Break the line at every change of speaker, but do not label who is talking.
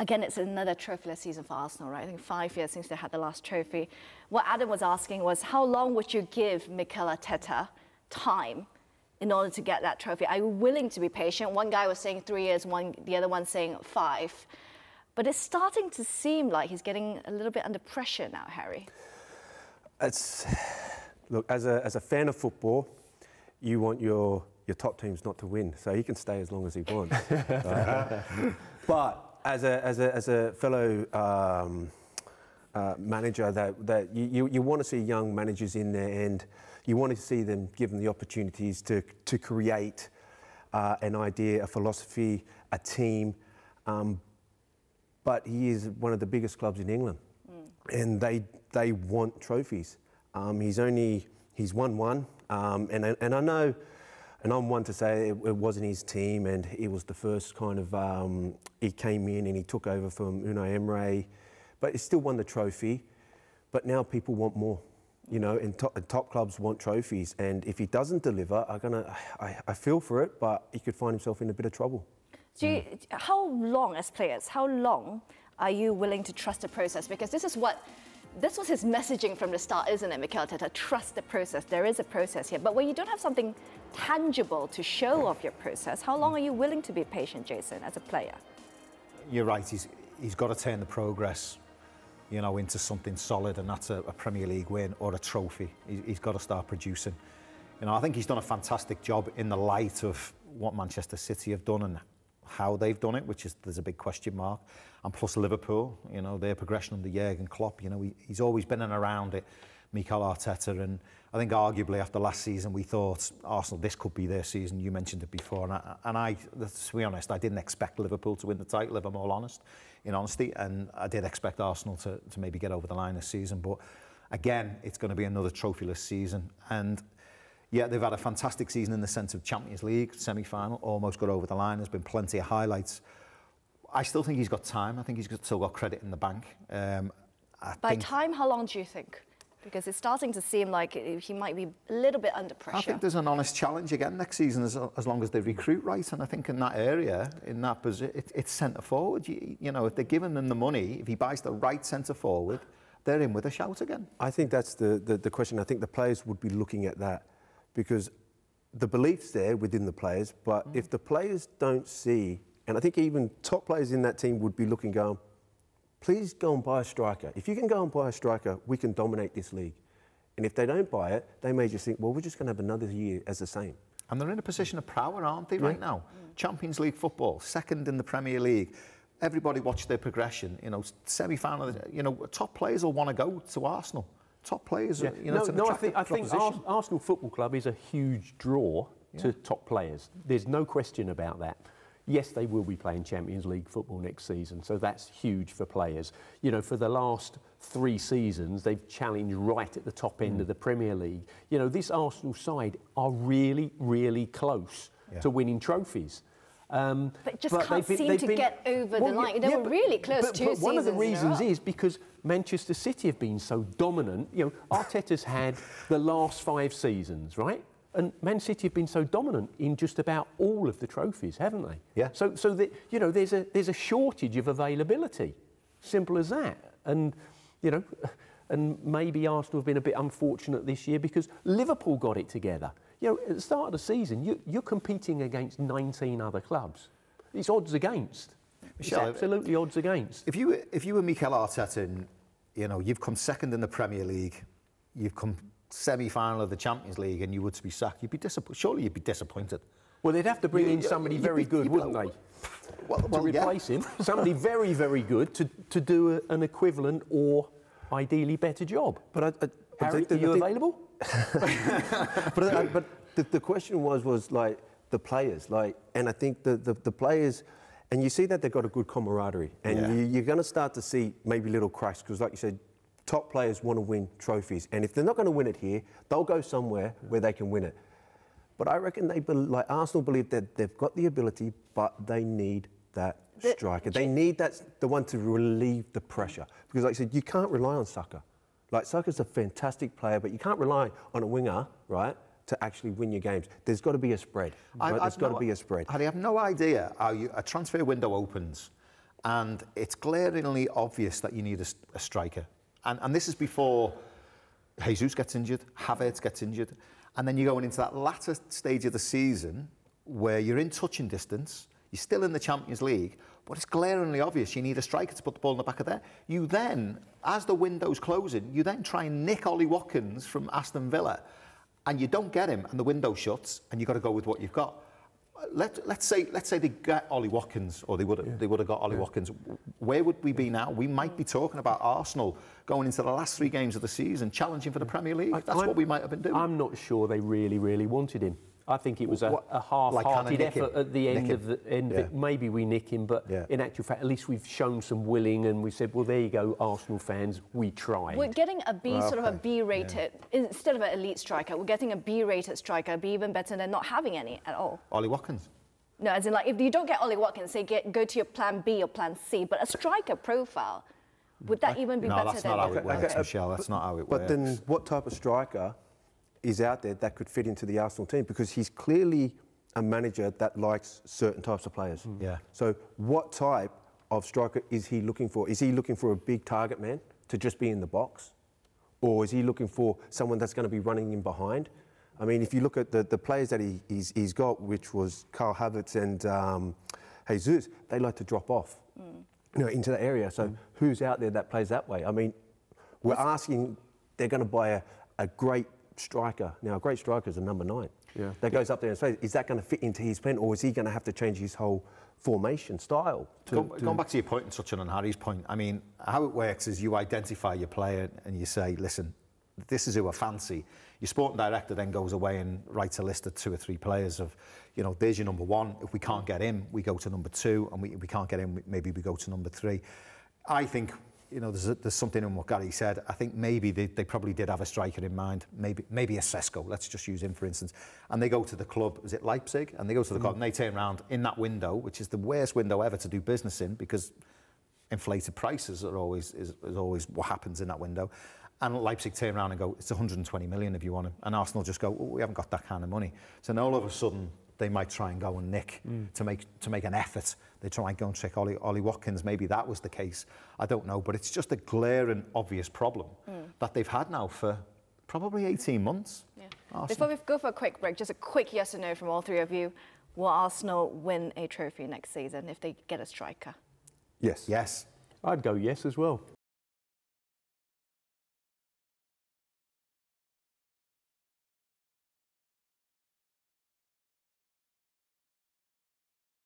Again, it's another trophyless season for Arsenal, right? I think 5 years since they had the last trophy. What Adam was asking was, how long would you give Mikel Arteta time in order to get that trophy? Are you willing to be patient? One guy was saying 3 years, the other one saying 5. But it's starting to seem like he's getting a little bit under pressure now, Harry.
Look, as a fan of football, you want your top teams not to win, so he can stay as long as he wants. Right? But as a fellow manager, that you want to see young managers in there, and you want to see them given the opportunities to create an idea, a philosophy, a team. But he is one of the biggest clubs in England, and they want trophies. He's won one, and I know, and I'm one to say it wasn't his team, and he was the first kind of, he came in and he took over from Unai Emery, but he still won the trophy. But now people want more, you know, and top clubs want trophies, and if he doesn't deliver, I feel for it, but he could find himself in a bit of trouble.
So how long, as players, how long are you willing to trust the process? Because this was his messaging from the start, isn't it, Mikel Arteta? Trust the process. There is a process here. But when you don't have something tangible to show off your process, how long are you willing to be patient, Jason, as a player?
You're right. He's got to turn the progress, you know, into something solid, and that's a Premier League win or a trophy. He's got to start producing. You know, I think he's done a fantastic job in the light of what Manchester City have done and how they've done it, which is, there's a big question mark. And plus Liverpool, you know, their progression under Jurgen Klopp, you know, he's always been in and around it, Mikel Arteta, and I think arguably after last season we thought Arsenal, this could be their season. You mentioned it before, and I, to be honest, I didn't expect Liverpool to win the title, if I'm all honest, in honesty, and I did expect Arsenal to maybe get over the line this season, but again, it's going to be another trophyless season. And yeah, they've had a fantastic season in the sense of Champions League, semi-final, almost got over the line. There's been plenty of highlights. I still think he's got time. I think he's still got credit in the bank.
By time, how long do you think? Because it's starting to seem like he might be a little bit under pressure.
I think there's an honest challenge again next season, as long as they recruit right. And I think in that area, in that position, it's centre forward. You know, if they're giving them the money, if he buys the right centre forward, they're in with a shout again.
I think that's the question. I think the players would be looking at that, because the belief's there within the players, but if the players don't see, and I think even top players in that team would be looking, going, please go and buy a striker. If you can go and buy a striker, we can dominate this league. And if they don't buy it, they may just think, well, we're just going to have another year as the same.
And they're in a position of power, aren't they, right now? Champions League football, second in the Premier League. Everybody watched their progression. You know, semi-final, you know, top players will want to go to Arsenal. Top players, you know,
I think Arsenal Football Club is a huge draw to top players. There's no question about that. Yes, they will be playing Champions League football next season, so that's huge for players. You know, for the last 3 seasons, they've challenged right at the top end of the Premier League. You know, this Arsenal side are really, really close to winning trophies.
But can't seem to get over the line. They were really close 2 seasons.
One of the reasons is because Manchester City have been so dominant. You know, Arteta's had the last 5 seasons, right? And Man City have been so dominant in just about all of the trophies, haven't they?
Yeah.
So you know, there's a shortage of availability. Simple as that. And you know, and maybe Arsenal have been a bit unfortunate this year because Liverpool got it together. You know, at the start of the season, you're competing against 19 other clubs. It's odds against. Michel, it's absolutely odds against.
If you were Mikel Arteta, and you know you've come second in the Premier League, you've come semi-final of the Champions League, and you were to be sacked, you'd be disappointed. Surely you'd be disappointed.
Well, they'd have to bring in somebody very good, wouldn't they? To replace him, somebody very, very good to do an equivalent or ideally better job. But Harry, are you available?
But the question was like the players, like, and I think the players, and you see that they've got a good camaraderie, and you're going to start to see maybe little cracks, because like you said, top players want to win trophies, and if they're not going to win it here, they'll go somewhere where they can win it. But I reckon like Arsenal believe that they've got the ability, but they need that striker. They need the one to relieve the pressure, because like I said, you can't rely on Sooka. Like, Saka's a fantastic player, but you can't rely on a winger, right, to actually win your games. There's got to be a spread. Right? There's got to be a spread.
I have no idea how a transfer window opens and it's glaringly obvious that you need a striker. And this is before Jesus gets injured, Havertz gets injured, and then you're going into that latter stage of the season where you're in touching distance, you're still in the Champions League, but it's glaringly obvious you need a striker to put the ball in the back of there. You then, as the window's closing, you then try and nick Ollie Watkins from Aston Villa, and you don't get him, and the window shuts, and you've got to go with what you've got. Let's say they get Ollie Watkins, or they would have got Ollie Watkins. Where would we be now? We might be talking about Arsenal going into the last 3 games of the season, challenging for the Premier League. That's what we might have been doing.
I'm not sure they really wanted him. I think it was a half-hearted effort at the end of it. Maybe we nick him, but in actual fact, at least we've shown some willing, and we said, well, there you go, Arsenal fans, we tried.
We're getting a B, sort of a B-rated, instead of an elite striker, we're getting a B-rated striker, be even better than not having any at all.
Ollie Watkins.
No, as in, like, if you don't get Ollie Watkins, say go to your plan B or plan C, but a striker profile, would that even be better than...
No, that's not how it works, Michelle. That's not how it works.
But then what type of striker is out there that could fit into the Arsenal team? Because he's clearly a manager that likes certain types of players.
Yeah.
So what type of striker is he looking for? Is he looking for a big target man to just be in the box? Or is he looking for someone that's going to be running in behind? I mean, if you look at the players that he's got, which was Karl Havertz and Jesus, they like to drop off into that area. So who's out there that plays that way? I mean, we're asking, they're going to buy a great striker. Now, a great striker is a number 9 that goes up there and says, is that going to fit into his plan, or is he going to have to change his whole formation style?
Going back to your point and touching on Harry's point, I mean, how it works is you identify your player and you say, listen, this is who I fancy. Your sporting director then goes away and writes a list of 2 or 3 players of, you know, there's your number 1. If we can't get him, we go to number 2, and we can't get him, maybe we go to number 3. I think, you know, there's something in what Gary said. I think maybe they probably did have a striker in mind, maybe a Sesko, let's just use him for instance. And they go to the club, is it Leipzig? And they go to the club and they turn around in that window, which is the worst window ever to do business in, because inflated prices are always what happens in that window. And Leipzig turn around and go, it's 120 million if you want him. And Arsenal just go, oh, we haven't got that kind of money. So now all of a sudden, they might try and go and nick to make an effort. They try and go and check Ollie Watkins. Maybe that was the case. I don't know. But it's just a glaring, obvious problem that they've had now for probably 18 months. Yeah.
Before we go for a quick break, just a quick yes or no from all 3 of you. Will Arsenal win a trophy next season if they get a striker?
Yes.
Yes.
I'd go yes as well.